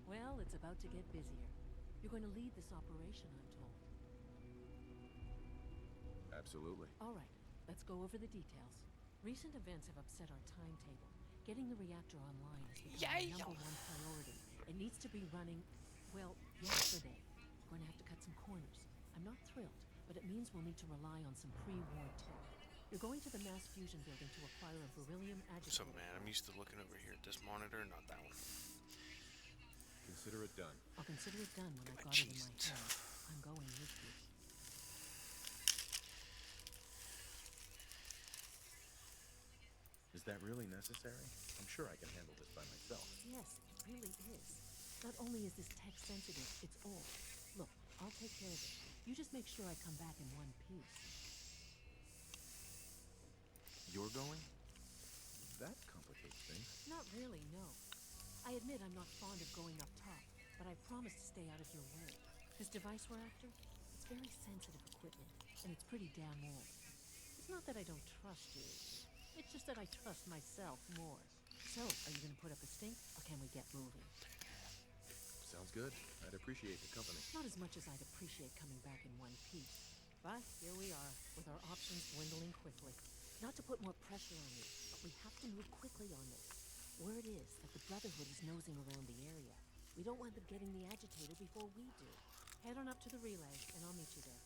Well, it's about to get busier. You're going to lead this operation, I'm told. Absolutely. All right, let's go over the details. Recent events have upset our timetable. Getting the reactor online has become our Yeah. number one priority. It needs to be running, well, yesterday. We're going to have to cut some corners. I'm not thrilled, but it means we'll need to rely on some pre-war tech. You're going to the mass fusion building to acquire a beryllium agitator. So man, I'm used to looking over here at this monitor, not that one. Consider it done. I'll consider it done when I've got it in my Jesus. hands. I'm going with you. Is that really necessary? I'm sure I can handle this by myself. Yes, it really is. Not only is this tech sensitive, it's old. Look, I'll take care of it. You just make sure I come back in one piece. You're going? That complicates things. Not really, no. I admit I'm not fond of going up top, but I promise to stay out of your way. This device we're after, it's very sensitive equipment, and it's pretty damn old. It's not that I don't trust you. It's just that I trust myself more. So, are you gonna put up a stink, or can we get moving? Sounds good. I'd appreciate the company. Not as much as I'd appreciate coming back in one piece. But here we are, with our options dwindling quickly. Not to put more pressure on you, but we have to move quickly on this. Word is that the Brotherhood is nosing around the area. We don't want them getting the agitator before we do. Head on up to the relay, and I'll meet you there.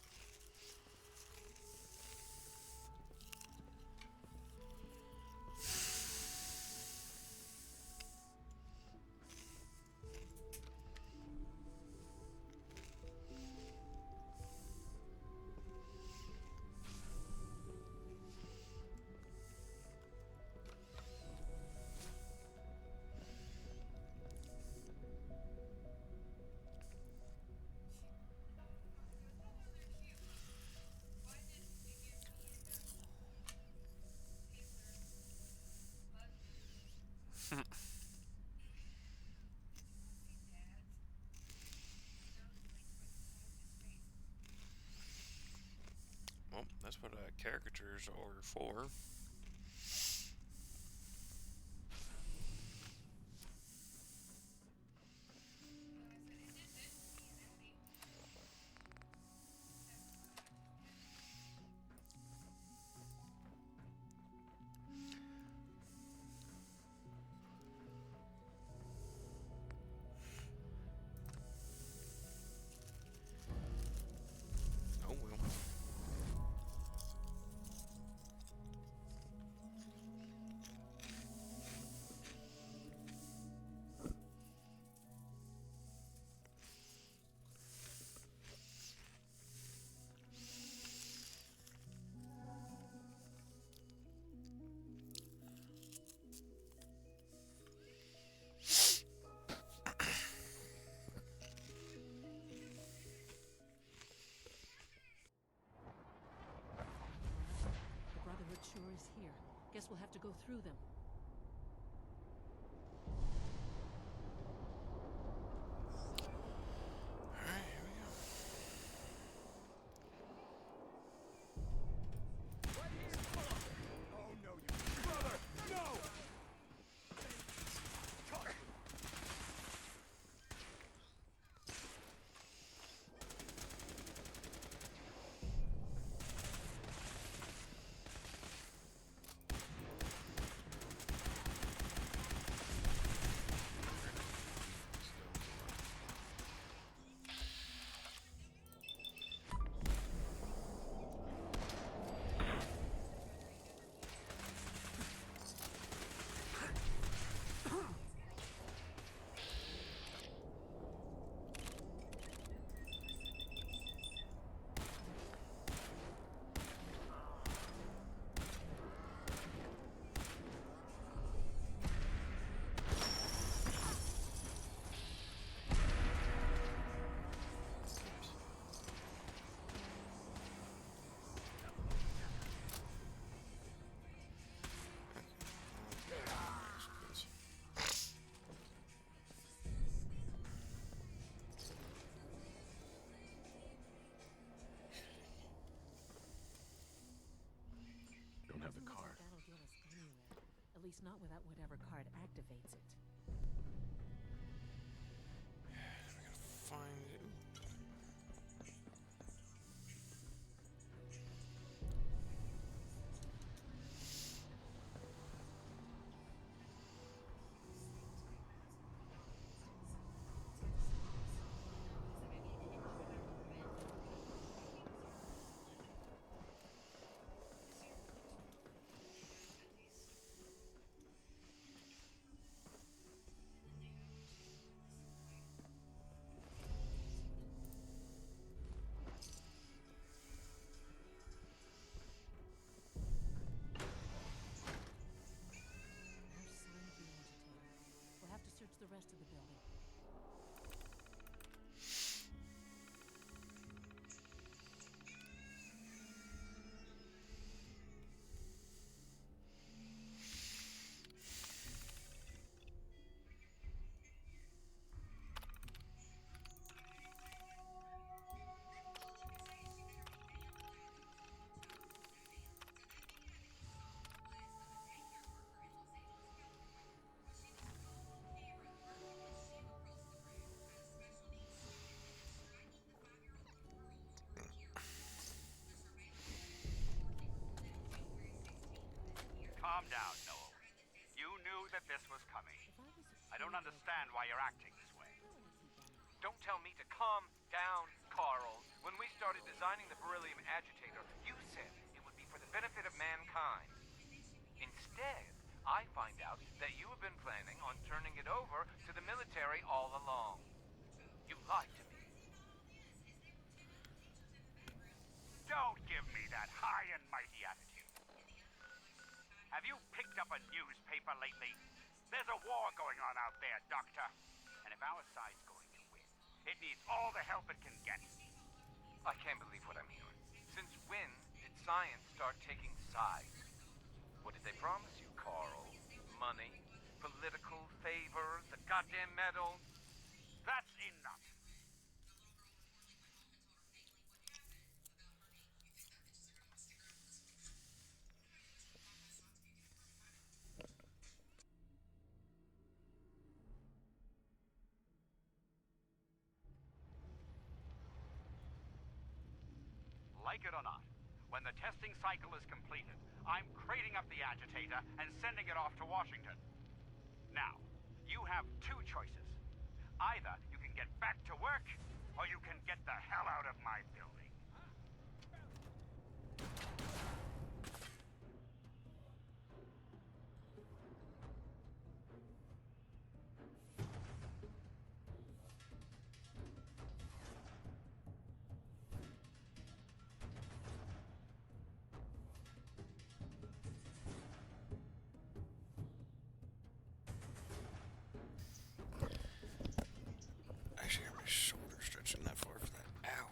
Well, that's what caricatures are for. Oh well. The Brotherhood sure is here. Guess we'll have to go through them. Alright, here we go. Oh no, you brother! No! Don't have the Doesn't look card. like that'll get us anywhere. At least not without whatever card activates it. rest of the building. Calm down, Noel. You knew that this was coming. If I was a I don't pretty understand girl, why you're acting this way. where would I keep Anna? Don't tell me to calm down, Carl. When we started designing the beryllium agitator, you said it would be for the benefit of mankind. Instead, I find out that you have been planning on turning it over to the military all along. You lied to me. Don't give me that high and mighty attitude. Have you picked up a newspaper lately? There's a war going on out there, Doctor. And if our side's going to win, it needs all the help it can get. I can't believe what I'm hearing. Since when did science start taking sides? What did they promise you, Carl? Money? Political favors? A goddamn medal? That's enough. Like it or not, when the testing cycle is completed, I'm crating up the agitator and sending it off to Washington. Now, you have two choices. Either you can get back to work, or you can get the hell out of my building. Actually, got my shoulder stretching that far for that. Ow.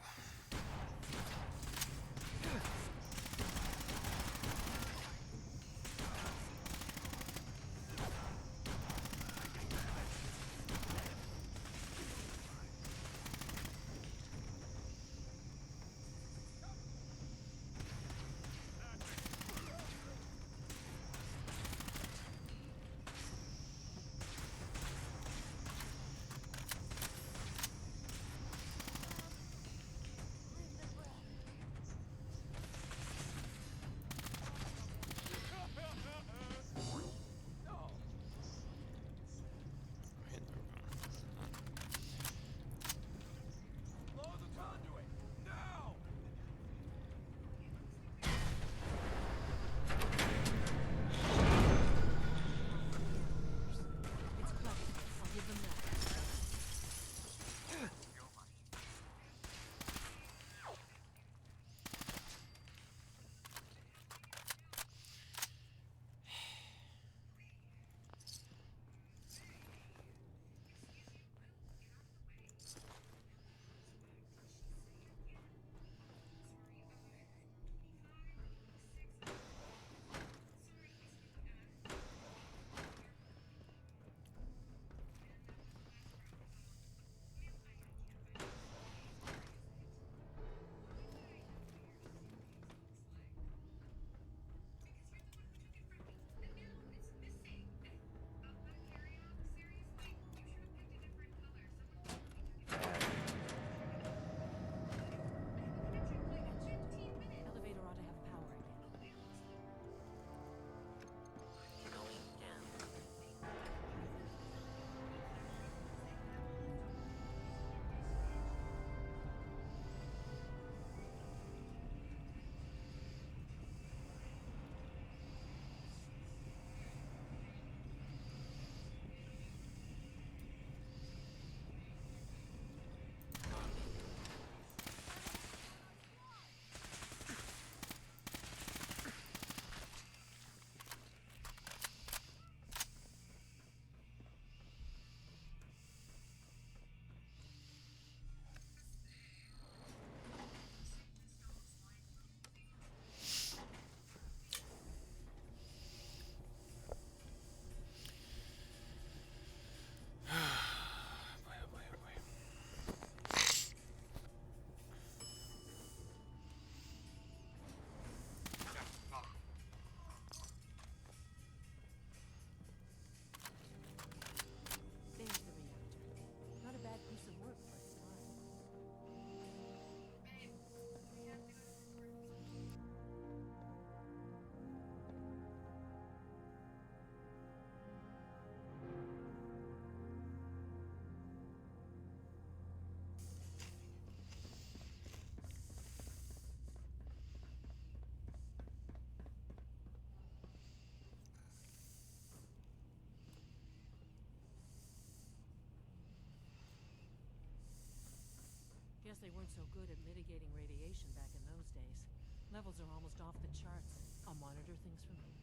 Guess they weren't so good at mitigating radiation back in those days. Levels are almost off the charts. I'll monitor things from here.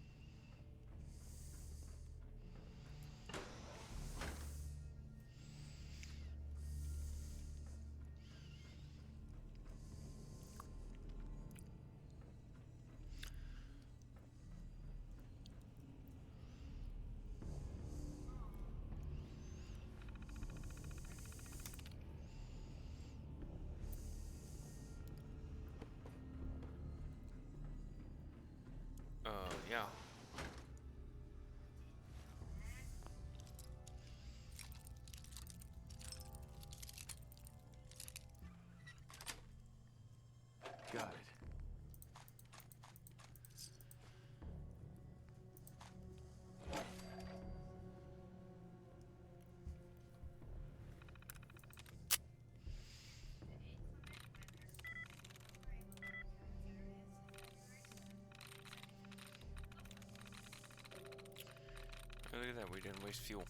Yeah. Got it. Hey, look at that, we didn't waste fuel.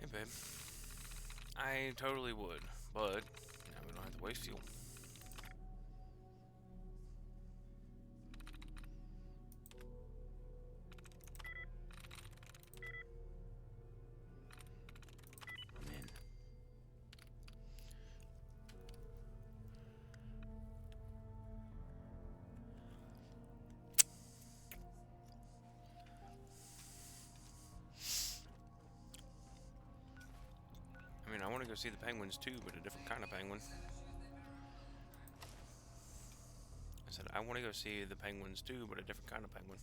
Hey, babe. I totally would, but now we don't have to waste fuel. I'm in. I mean, I want to go see the penguins too, but a different kind of penguin. I said, I want to go see the penguins too, but a different kind of penguin.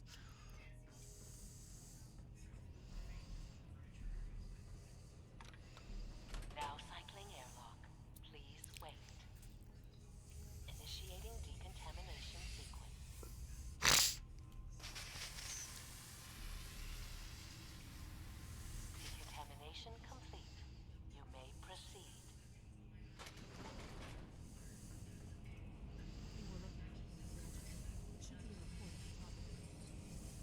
Now cycling airlock. Please wait. Initiating decontamination sequence. Decontamination complete. You may proceed. Should be a report at the top of it.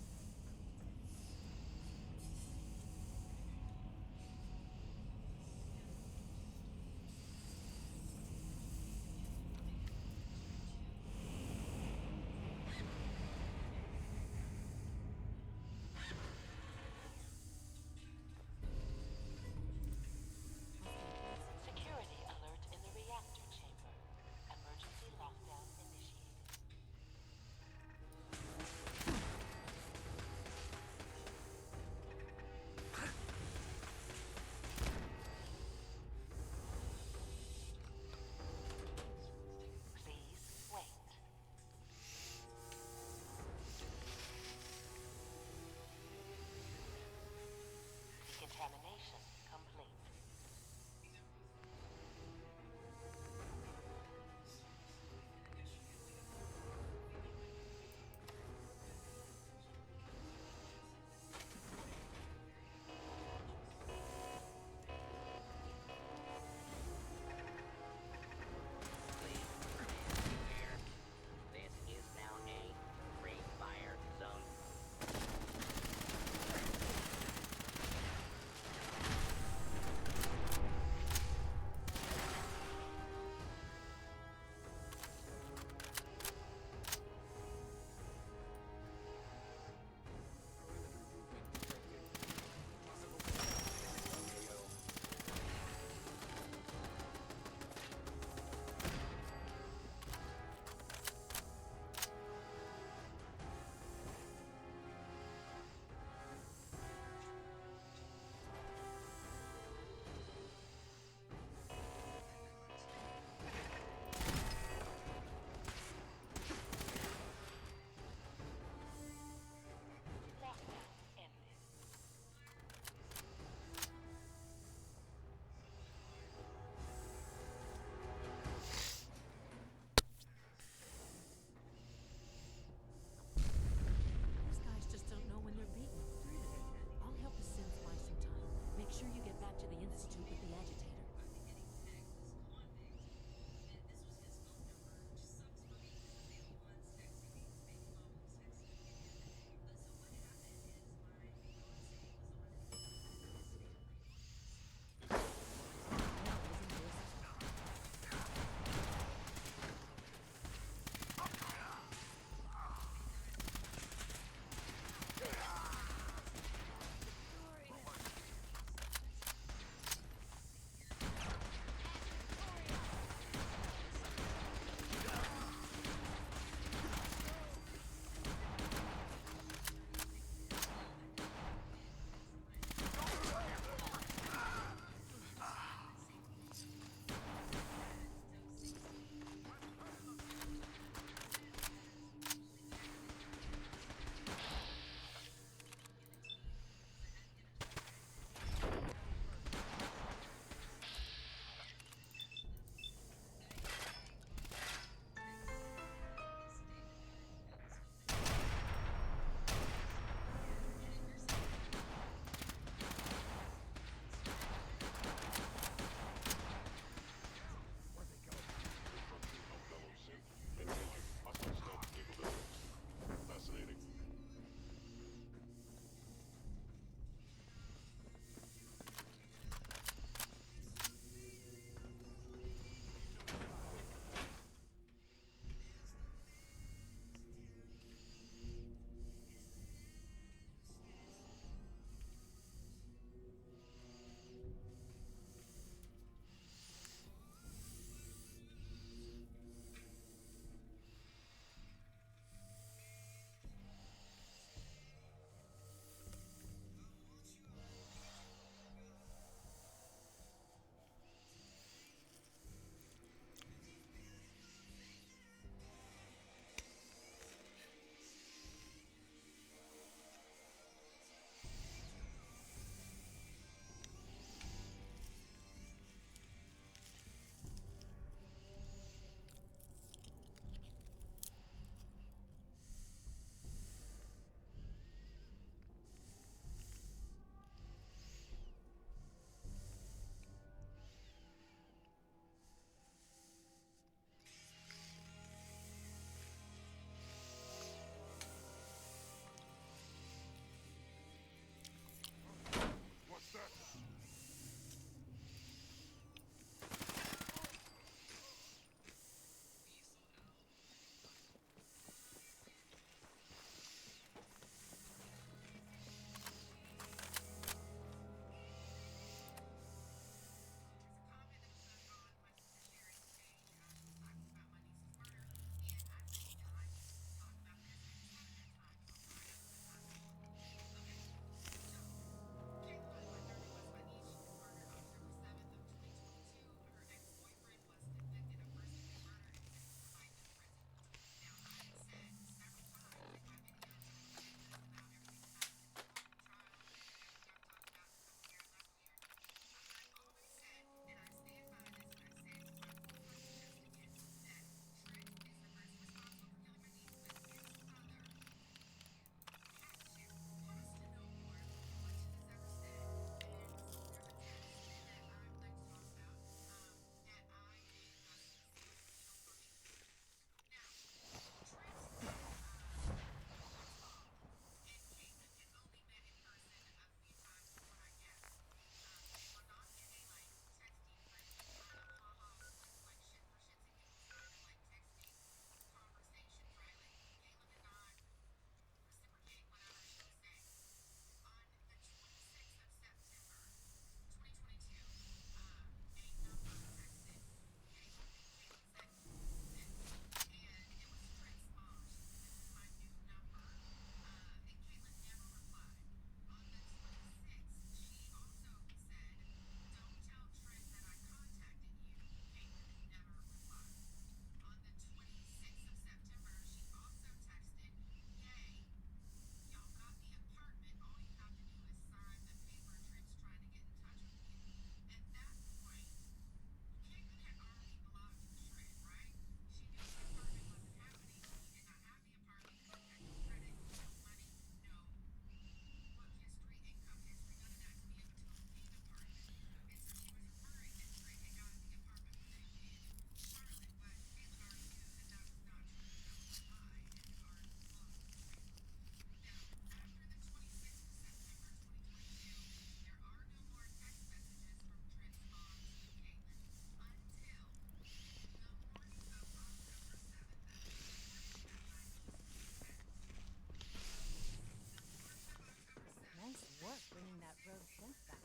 road since then.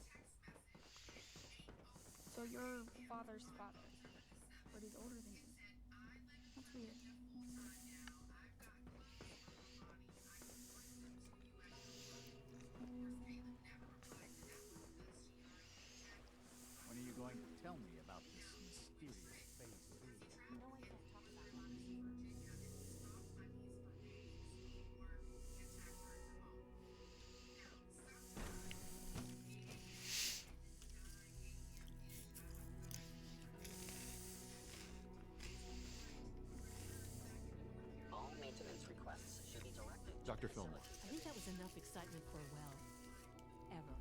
So your father's father, but he's older than you. That's weird. When are you going to tell me about this mysterious phase 3? You know I can't talk about that. All maintenance requests should be directed to Dr. the Fillmore. I think that was enough excitement for a while. Ever.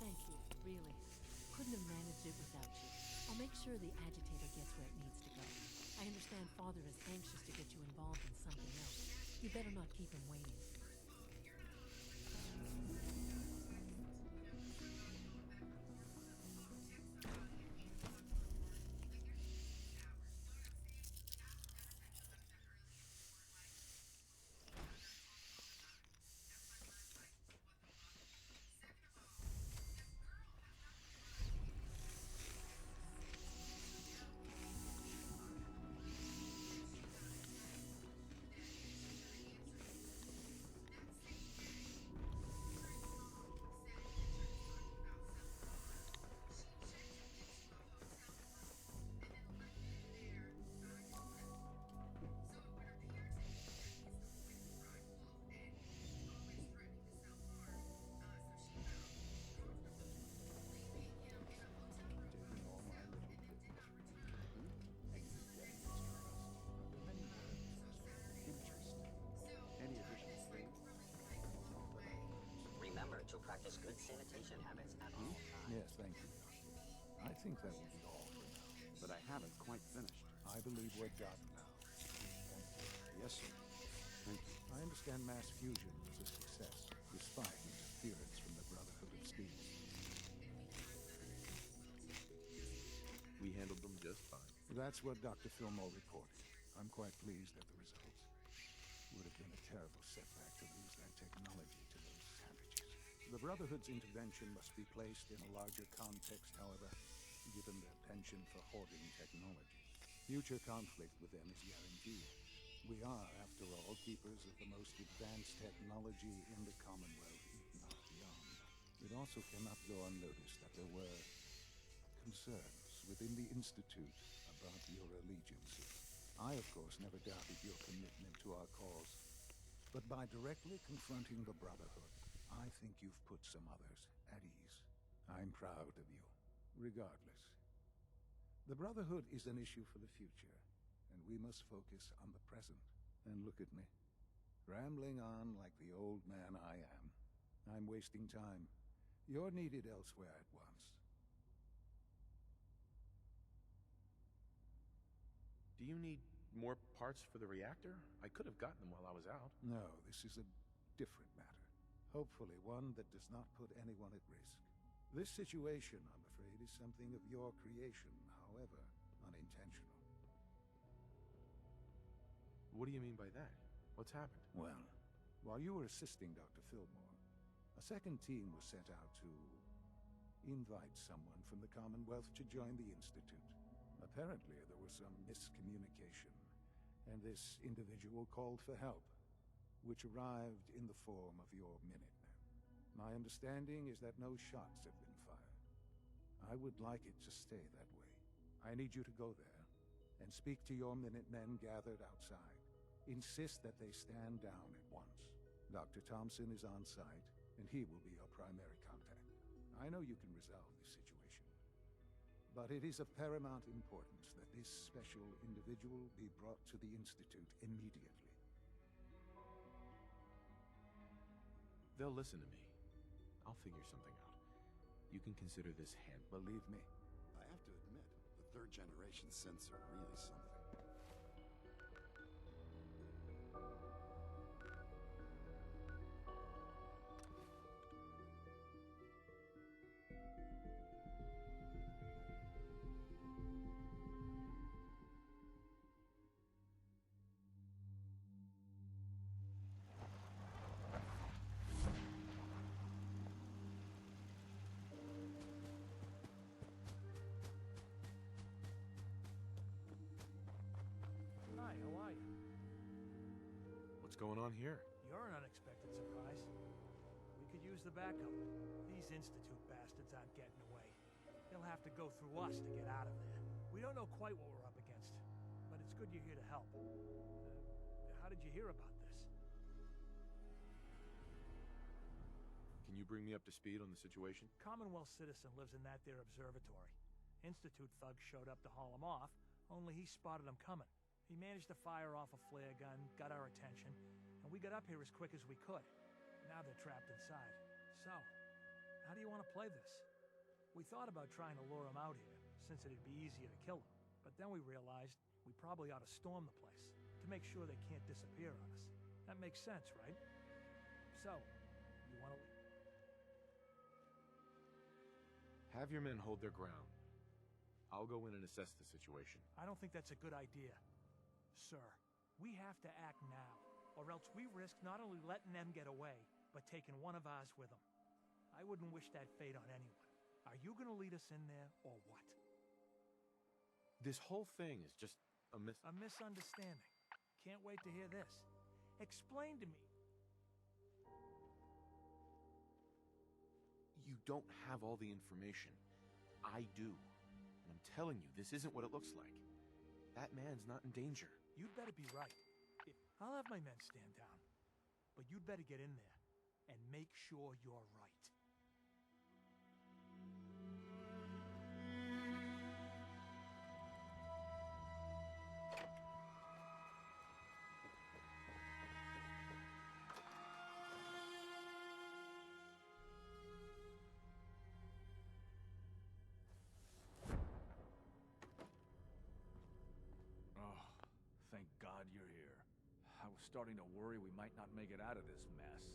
Thank you, really. Couldn't have managed it without you. I'll make sure the agitator gets where it needs to go. I understand Father is anxious to get you involved in something else. You better not keep him waiting. Taking all my little bits. I keep getting mistrust. Many words. Interest. Any additional thing? Not that I can use. Remember to practice good sanitation habits at all times. Yes, thank you, Doctor. I think that will be all for now. But I haven't quite finished. I believe we're done now. Thank you. Yes, sir. Thank you. I understand mass fusion was a success, despite interference from the Brotherhood of Steel. We handled them just fine. That's what Dr. Fillmore reported. I'm quite pleased at the results. Would have been a terrible setback to lose that technology to those savages. The Brotherhood's intervention must be placed in a larger context, however, given their penchant for hoarding technology. Future conflict with them is guaranteed. We are, after all, keepers of the most advanced technology in the Commonwealth, if not beyond. It also cannot go unnoticed that there were concerns within the Institute about your allegiances. I, of course, never doubted your commitment to our cause. But by directly confronting the Brotherhood, I think you've put some others at ease. I'm proud of you, regardless. The Brotherhood is an issue for the future, and we must focus on the present. And look at me, rambling on like the old man I am. I'm wasting time. You're needed elsewhere at once. Do you need more parts for the reactor? I could have gotten them while I was out. No, this is a different matter. Hopefully one that does not put anyone at risk. This situation, I'm afraid, is something of your creation, however unintentional. What do you mean by that? What's happened? Well, while you were assisting Dr. Fillmore, a second team was sent out to invite someone from the Commonwealth to join the Institute. Apparently, there was some miscommunication, and this individual called for help, which arrived in the form of your Minutemen. My understanding is that no shots have been fired. I would like it to stay that way. I need you to go there and speak to your Minutemen gathered outside. Insist that they stand down at once. Dr. Thompson is on site, and he will be your primary contact. I know you can resolve this situation, but it is of paramount importance that this special individual be brought to the Institute immediately. They'll listen to me. I'll figure something out. You can consider this hand. Believe me. I have to admit, the third generation synths are really something. What's going on here? You're an unexpected surprise. We could use the backup. These Institute bastards aren't getting away. They'll have to go through us to get out of there. We don't know quite what we're up against, but it's good you're here to help. How did you hear about this? Can you bring me up to speed on the situation? Commonwealth citizen lives in that there observatory. Institute thugs showed up to haul him off, only he spotted them coming. He managed to fire off a flare gun, got our attention, and we got up here as quick as we could. Now they're trapped inside. So, how do you want to play this? We thought about trying to lure him out here, since it'd be easier to kill him. But then we realized we probably ought to storm the place, to make sure they can't disappear on us. That makes sense, right? So, you want to... Have your men hold their ground. I'll go in and assess the situation. I don't think that's a good idea. Sir, we have to act now, or else we risk not only letting them get away, but taking one of ours with them. I wouldn't wish that fate on anyone. Are you gonna lead us in there, or what? This whole thing is just a misunderstanding. Can't wait to hear this. Explain to me. You don't have all the information. I do. And I'm telling you, this isn't what it looks like. That man's not in danger. You'd better be right. I'll have my men stand down. But you'd better get in there and make sure you're right. Thank God you're here. I was starting to worry we might not make it out of this mess.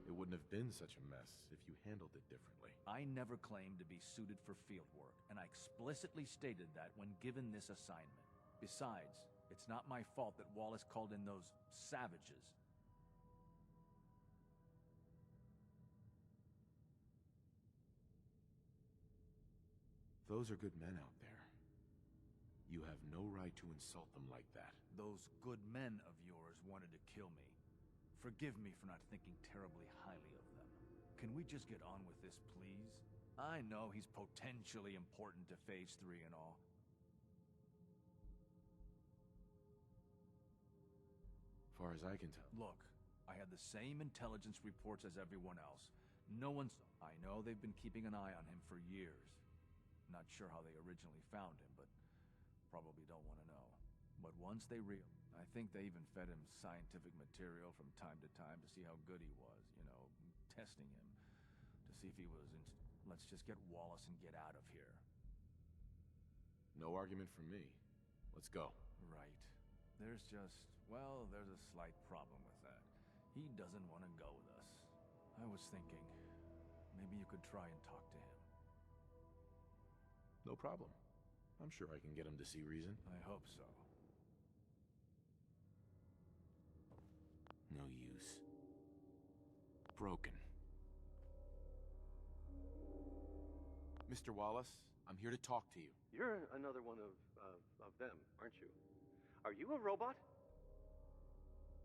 It wouldn't have been such a mess if you handled it differently. I never claimed to be suited for field work, and I explicitly stated that when given this assignment. Besides, it's not my fault that Wallace called in those savages. Those are good men out there. You have no right to insult them like that. Those good men of yours wanted to kill me. Forgive me for not thinking terribly highly of them. Can we just get on with this, please? I know he's potentially important to Phase 3 and all. Far as I can tell. Look, I had the same intelligence reports as everyone else. No one's... I know they've been keeping an eye on him for years. Not sure how they originally found him, but probably don't want to know. But once they I think they even fed him scientific material from time to time to see how good he was, you know, testing him, to see if he was let's just get Wallace and get out of here. No argument from me. Let's go. Right. There's just, well, there's a slight problem with that. He doesn't want to go with us. I was thinking, maybe you could try and talk to him. No problem. I'm sure I can get him to see reason. I hope so. No use. Broken. Mr. Wallace, I'm here to talk to you. You're another one of them, aren't you? Are you a robot?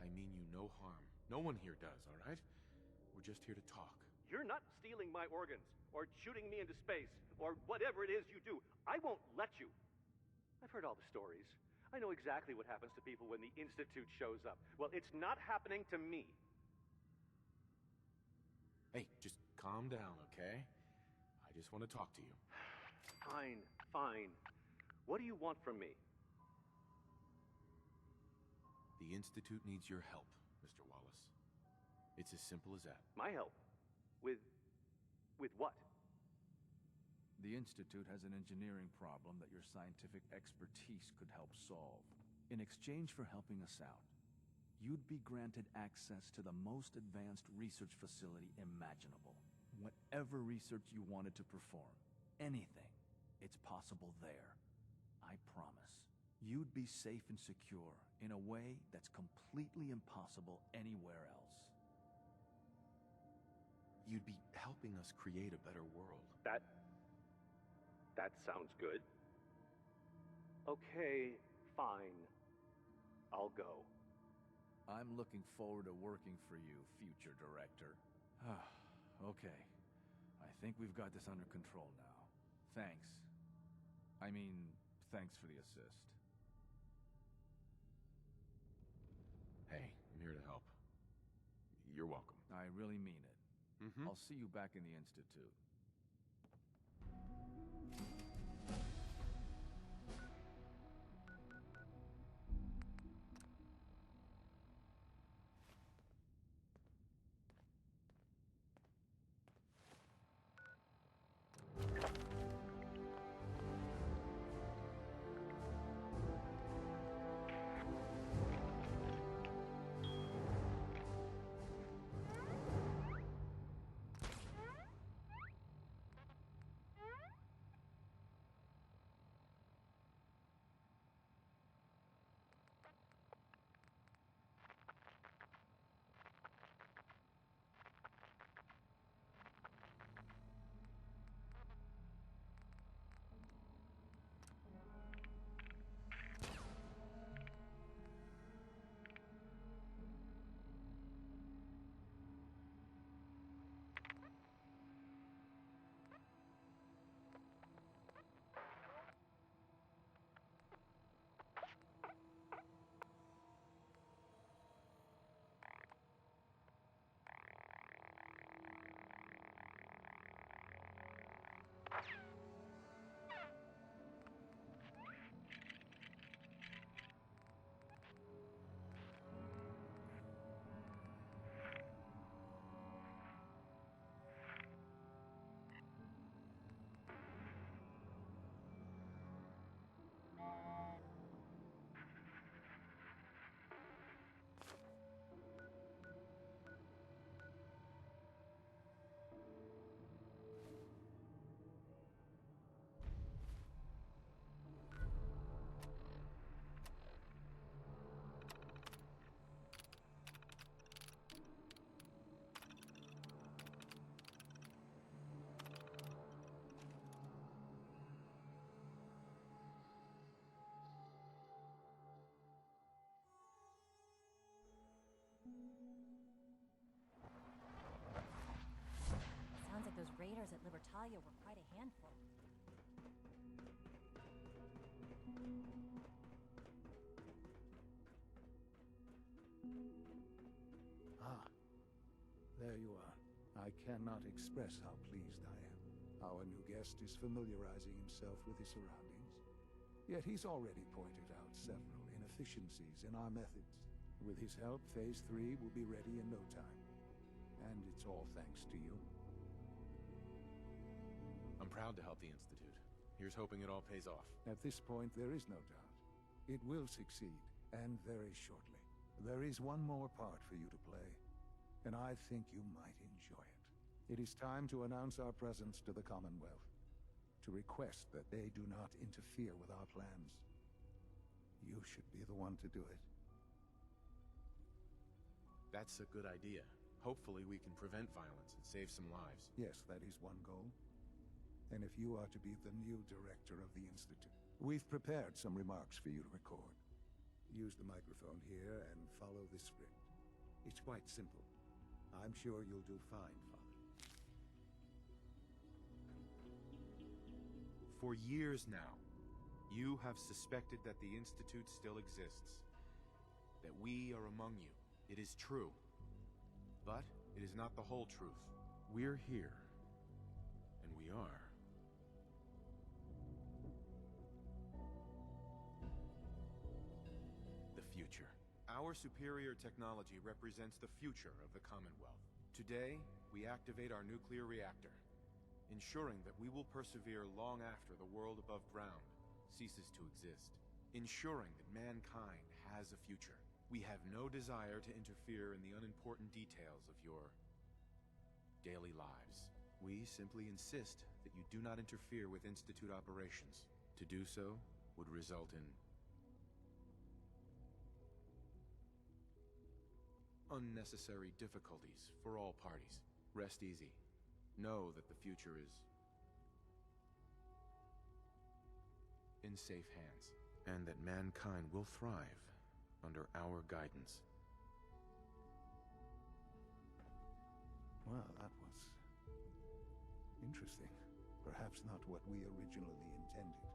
I mean you no harm. No one here does, all right? We're just here to talk. You're not stealing my organs, or shooting me into space, or whatever it is you do. I won't let you. I've heard all the stories. I know exactly what happens to people when the Institute shows up. Well, it's not happening to me. Hey, just calm down, okay? I just want to talk to you. Fine, fine. What do you want from me? The Institute needs your help, Mr. Wallace. It's as simple as that. My help? With what? The Institute has an engineering problem that your scientific expertise could help solve. In exchange for helping us out, you'd be granted access to the most advanced research facility imaginable. Whatever research you wanted to perform, anything, it's possible there. I promise. You'd be safe and secure in a way that's completely impossible anywhere else. You'd be helping us create a better world. That sounds good. Okay, fine. I'll go. I'm looking forward to working for you, future director. Okay. I think we've got this under control now. Thanks. I mean, thanks for the assist. Hey, I'm here to help. You're welcome. I really mean it. Mm-hmm. I'll see you back in the Institute. Sounds like those raiders at Libertalia were quite a handful. Ah, there you are. I cannot express how pleased I am. Our new guest is familiarizing himself with his surroundings. Yet he's already pointed out several inefficiencies in our methods. With his help, Phase 3 will be ready in no time. And it's all thanks to you. I'm proud to help the Institute. Here's hoping it all pays off. At this point, there is no doubt. It will succeed, and very shortly. There is one more part for you to play, and I think you might enjoy it. It is time to announce our presence to the Commonwealth, to request that they do not interfere with our plans. You should be the one to do it. That's a good idea. Hopefully we can prevent violence and save some lives. Yes, that is one goal. And if you are to be the new director of the Institute, we've prepared some remarks for you to record. Use the microphone here and follow this script. It's quite simple. I'm sure you'll do fine, Father. For years now, you have suspected that the Institute still exists. That we are among you. It is true. But it is not the whole truth. We're here. And we are. The future. Our superior technology represents the future of the Commonwealth. Today, we activate our nuclear reactor, ensuring that we will persevere long after the world above ground ceases to exist. Ensuring that mankind has a future. We have no desire to interfere in the unimportant details of your daily lives. We simply insist that you do not interfere with Institute operations. To do so would result in unnecessary difficulties for all parties. Rest easy. Know that the future is in safe hands, and that mankind will thrive under our guidance. Well, that was interesting. Perhaps not what we originally intended,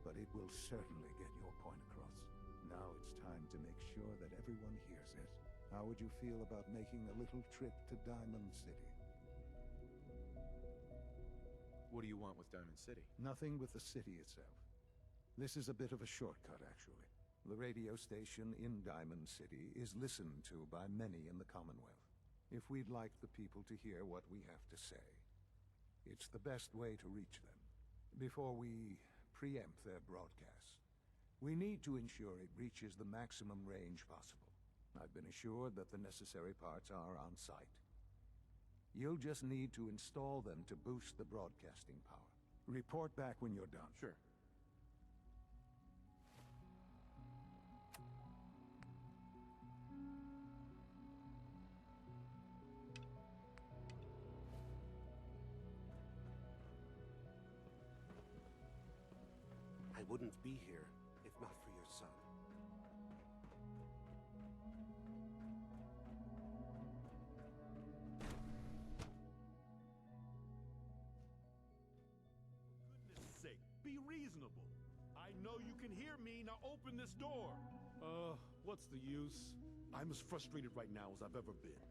but it will certainly get your point across. Now it's time to make sure that everyone hears it. How would you feel about making a little trip to Diamond City? What do you want with Diamond City? Nothing with the city itself. This is a bit of a shortcut, actually. The radio station in Diamond City is listened to by many in the Commonwealth. If we'd like the people to hear what we have to say, it's the best way to reach them. Before we preempt their broadcast, we need to ensure it reaches the maximum range possible. I've been assured that the necessary parts are on site. You'll just need to install them to boost the broadcasting power. Report back when you're done. Sure. I wouldn't be here if not for your son. For goodness sake, be reasonable. I know you can hear me. Now open this door. What's the use? I'm as frustrated right now as I've ever been.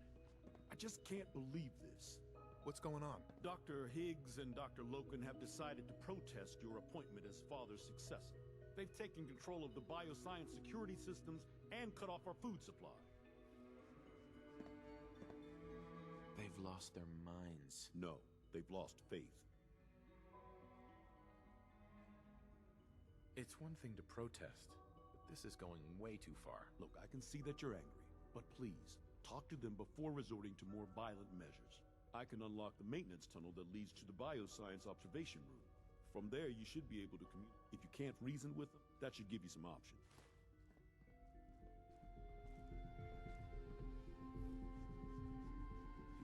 I just can't believe this. What's going on? Dr. Higgs and Dr. Loken have decided to protest your appointment as father's successor. They've taken control of the bioscience security systems and cut off our food supply. They've lost their minds. No, they've lost faith. It's one thing to protest, but this is going way too far. Look, I can see that you're angry, but please, talk to them before resorting to more violent measures. I can unlock the maintenance tunnel that leads to the bioscience observation room. From there, you should be able to communicate. If you can't reason with them, that should give you some options.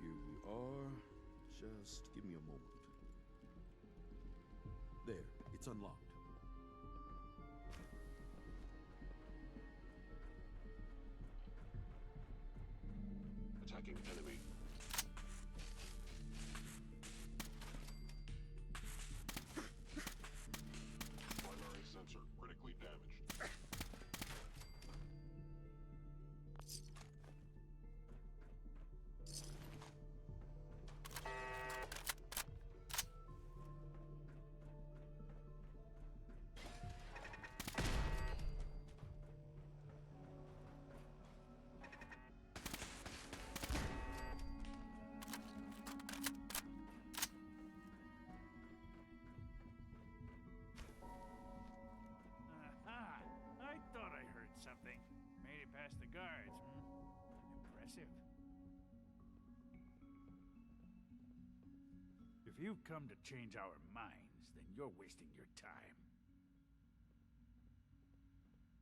Here we are. Just give me a moment. There, it's unlocked. Attacking enemy. Primary sensor critically damaged. I thought I heard something. Made it past the guards, Impressive. If you've come to change our minds, then you're wasting your time.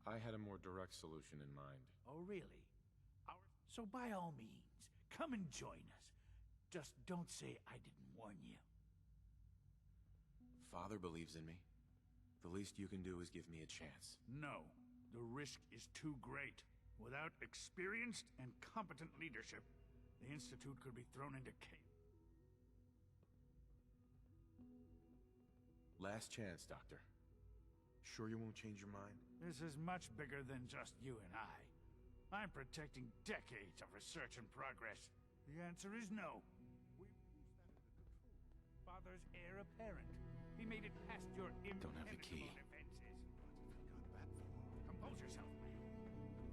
I had a more direct solution in mind. Oh, really? So by all means, come and join us. Just don't say I didn't warn you. Father believes in me. The least you can do is give me a chance. No. The risk is too great. Without experienced and competent leadership, the Institute could be thrown into chaos. Last chance, Doctor. Sure you won't change your mind? This is much bigger than just you and I. I'm protecting decades of research and progress. The answer is no. We reduced that into control. Father's heir apparent. He made it past your Don't have the key. defenses. What have you got that for? Compose yourself, man.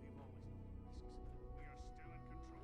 We've always known risks. We are still in control.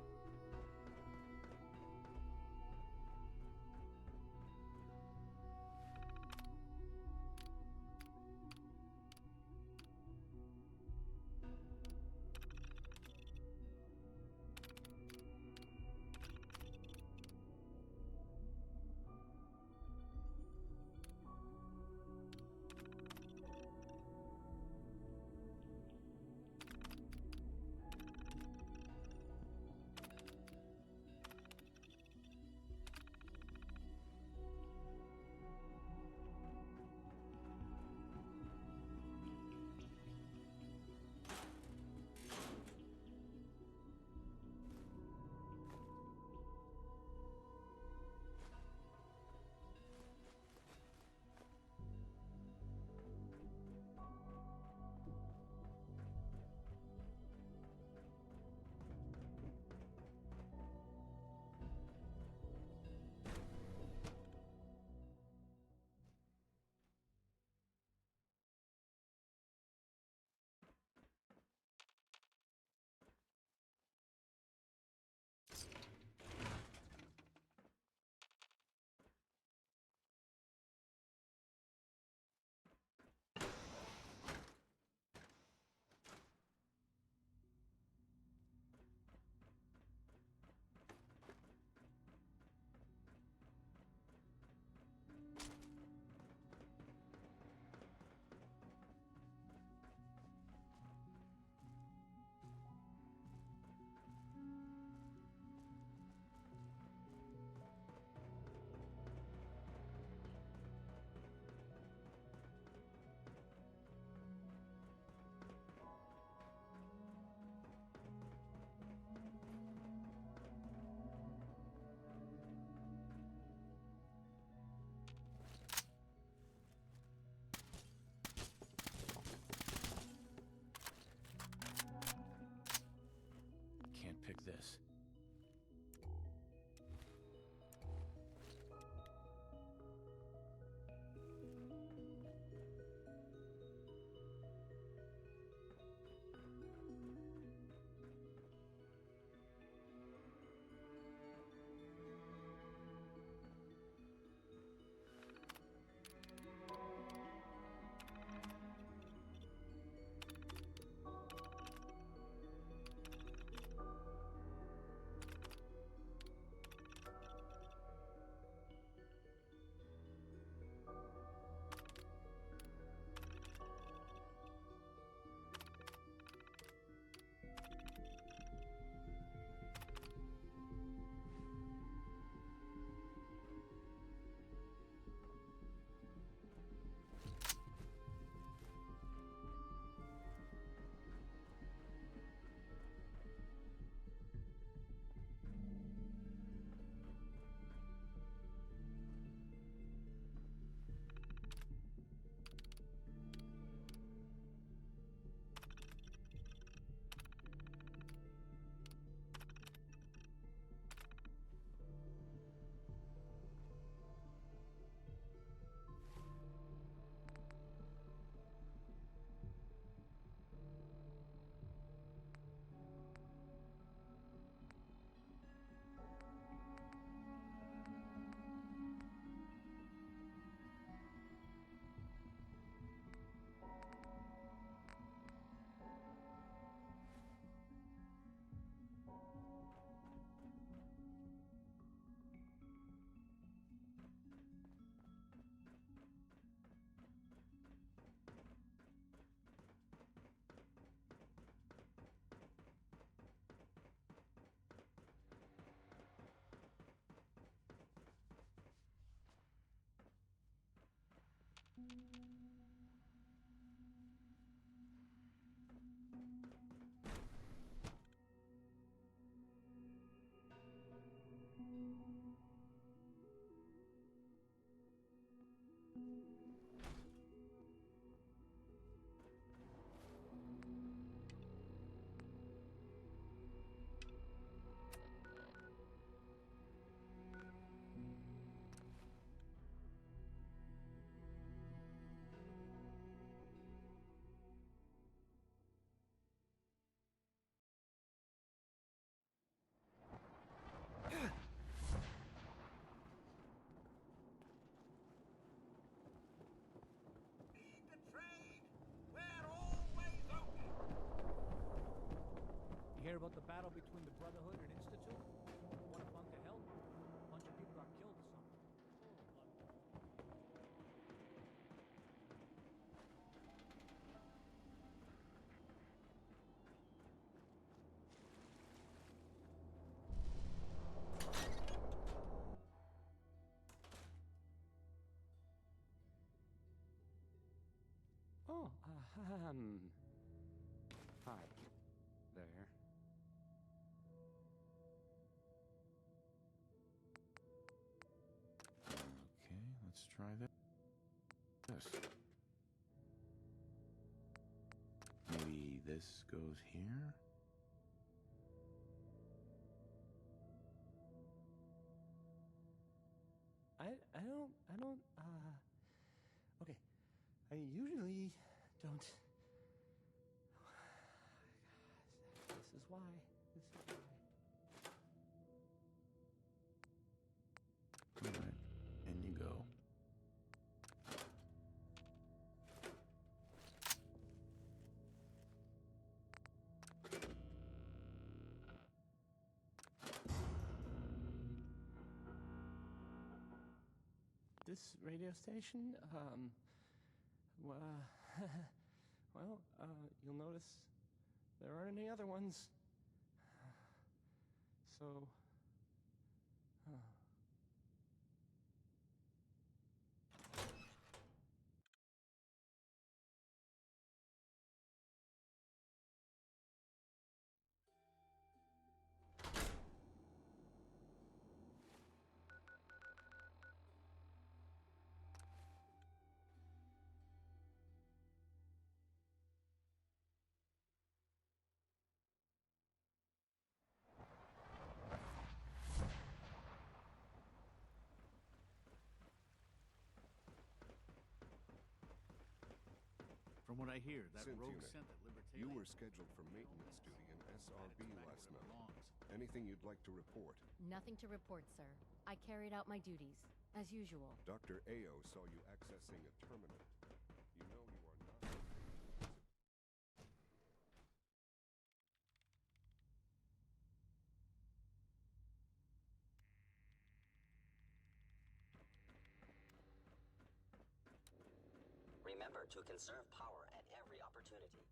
this. You hear about the battle between the Brotherhood and Institute? One bunker held. A bunch of people got killed or something. Oh, hi. There. Okay, let's try this. Maybe this goes here? Okay. I usually don't. This is why. Alright, in you go. This radio station, you'll notice there aren't any other ones. So, From what I hear, that Synth rogue unit. sent at Libertalia... You were scheduled for maintenance duty in SRB last night. Anything you'd like to report? Nothing to report, sir. I carried out my duties, as usual. Dr. Ao saw you accessing a terminal. You know you are not... Remember to conserve power at every opportunity.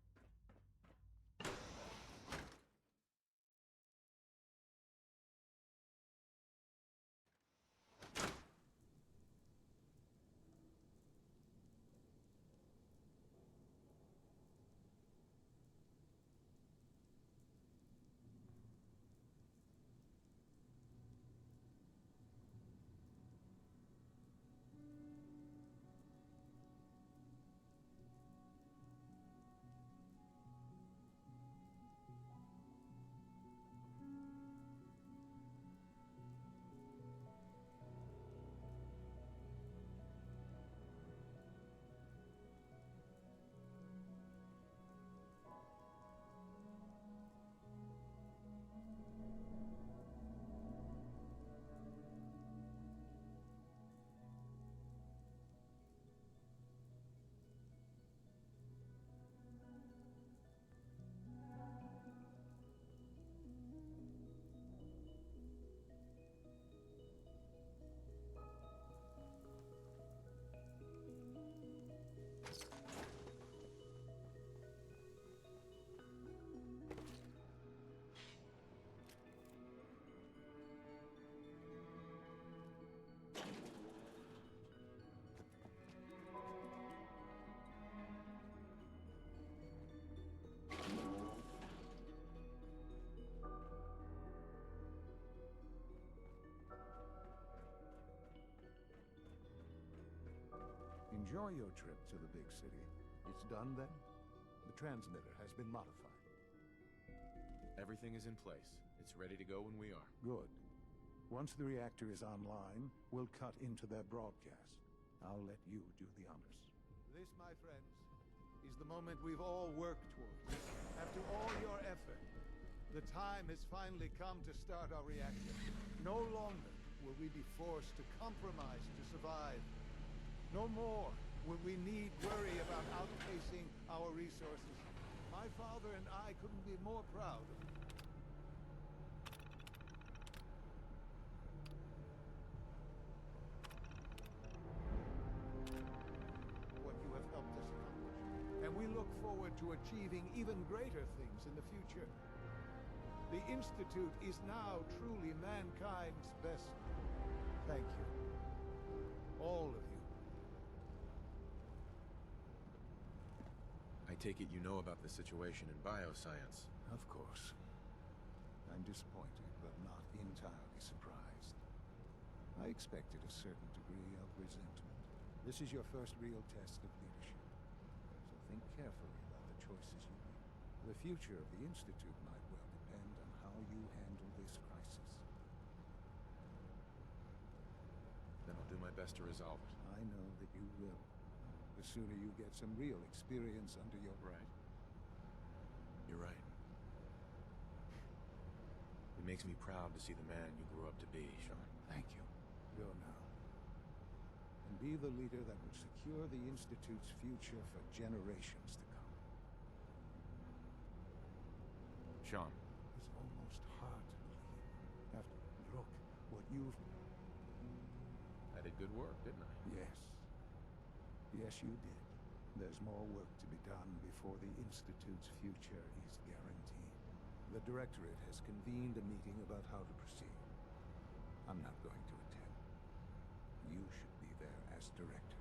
Enjoy your trip to the big city. It's done then? The transmitter has been modified. Everything is in place. It's ready to go when we are. Good. Once the reactor is online, we'll cut into their broadcast. I'll let you do the honors. This, my friends, is the moment we've all worked towards. After all your effort, the time has finally come to start our reactor. No longer will we be forced to compromise to survive. No more will we need worry about outpacing our resources. My father and I couldn't be more proud of you. What you have helped us accomplish. And we look forward to achieving even greater things in the future. The Institute is now truly mankind's best. Thank you. All of you. I take it you know about the situation in bioscience. Of course. I'm disappointed, but not entirely surprised. I expected a certain degree of resentment. This is your first real test of leadership. So think carefully about the choices you make. The future of the Institute might well depend on how you handle this crisis. Then I'll do my best to resolve it. I know that you will. The sooner you get some real experience under your... Right. You're right. It makes me proud to see the man you grew up to be, Sean. Thank you. Go now. And be the leader that will secure the Institute's future for generations to come. Sean. It's almost hard to believe. After, look, what you've... I did good work, didn't I? Yes. Yes, you did. There's more work to be done before the Institute's future is guaranteed. The Directorate has convened a meeting about how to proceed. I'm not going to attend. You should be there as Director.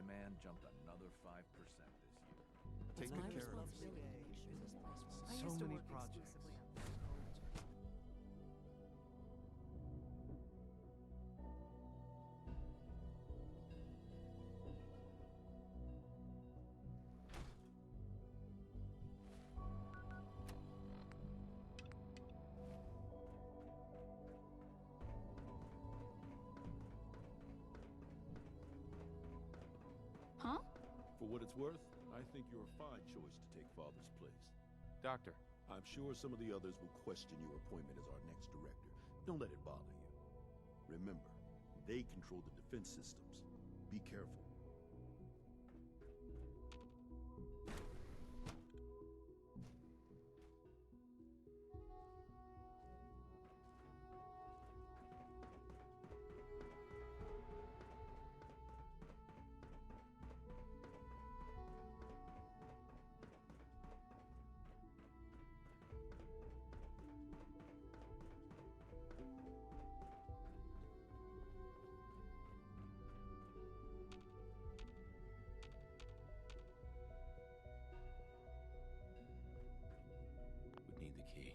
demand jumped another 5% this year. It's my responsibility to make sure this place runs. I So used to many work projects. exclusively on this code. Huh? For what it's worth, I think you're a fine choice to take Father's place. Doctor. I'm sure some of the others will question your appointment as our next director. Don't let it bother you. Remember, they control the defense systems. Be careful. Would need the key.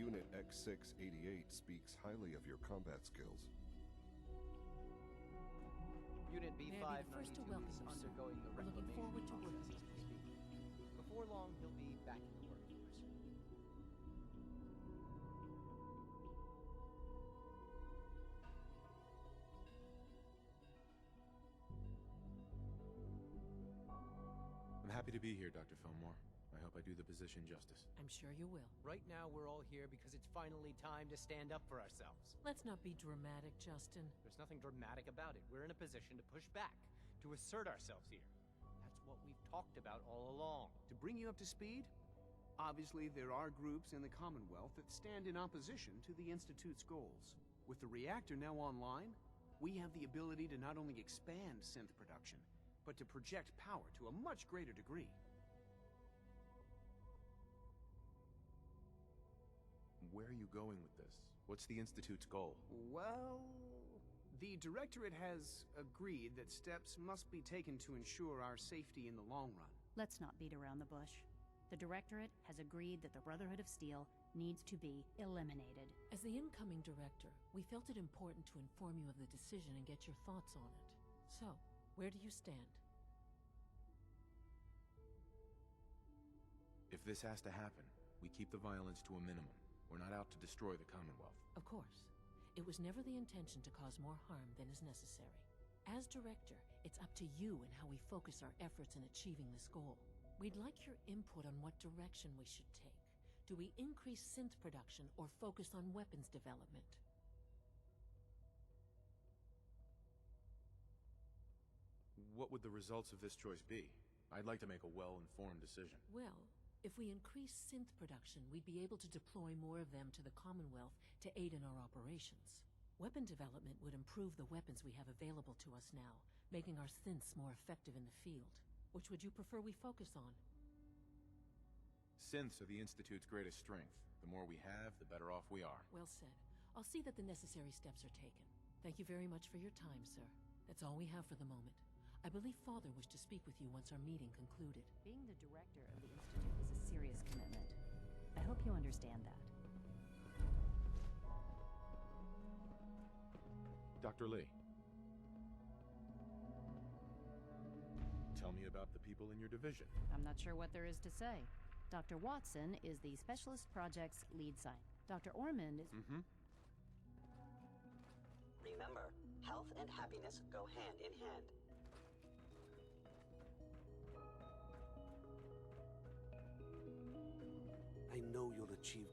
Unit X688 speaks highly of your combat skills. Unit May I be the first to B592 welcome is you, sir. undergoing the We're looking reclamation forward to process working as we speak. Before long, he'll be back in the workforce. I'm happy to be here, Dr. Fillmore. I hope I do the position justice. I'm sure you will. Right now, we're all here because it's finally time to stand up for ourselves. Let's not be dramatic, Justin. There's nothing dramatic about it. We're in a position to push back, to assert ourselves here. That's what we've talked about all along. To bring you up to speed, obviously there are groups in the Commonwealth that stand in opposition to the Institute's goals. With the reactor now online, we have the ability to not only expand synth production, but to project power to a much greater degree. Where are you going with this? What's the Institute's goal? Well, the Directorate has agreed that steps must be taken to ensure our safety in the long run. Let's not beat around the bush. The Directorate has agreed that the Brotherhood of Steel needs to be eliminated. As the incoming director, we felt it important to inform you of the decision and get your thoughts on it. So, where do you stand? If this has to happen, we keep the violence to a minimum. We're not out to destroy the Commonwealth. Of course. It was never the intention to cause more harm than is necessary. As director, it's up to you and how we focus our efforts in achieving this goal. We'd like your input on what direction we should take. Do we increase synth production or focus on weapons development? What would the results of this choice be? I'd like to make a well-informed decision. Well, if we increase synth production, we'd be able to deploy more of them to the Commonwealth to aid in our operations. Weapon development would improve the weapons we have available to us now, making our synths more effective in the field. Which would you prefer we focus on? Synths are the Institute's greatest strength. The more we have, the better off we are. Well said. I'll see that the necessary steps are taken. Thank you very much for your time, sir. That's all we have for the moment. I believe Father wished to speak with you once our meeting concluded. Being the director of the Institute is a serious commitment. I hope you understand that. Dr. Lee. Tell me about the people in your division. I'm not sure what there is to say. Dr. Watson is the Specialist Projects lead scientist. Dr. Ormond is... Remember, health and happiness go hand in hand. I know you'll achieve